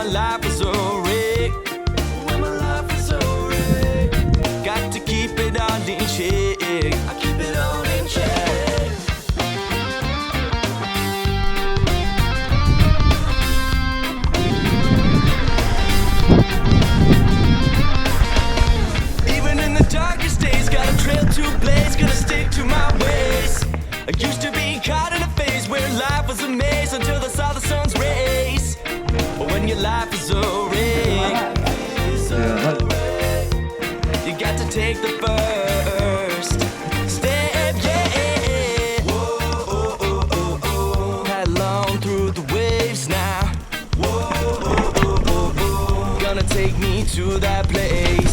my life was a wreck. When my life was a wreck. Got to keep it all in check. I keep it all in check. Even in the darkest days, got a trail to blaze, gonna stick to my ways. I used to be caught in a phase where life was a maze until I saw the sun's rays. But when your life is a wreck, you got to take the first step, yeah. Whoa, oh, oh, oh, oh. Headlong through the waves now. Whoa, oh, oh, oh, oh. Gonna take me to that place.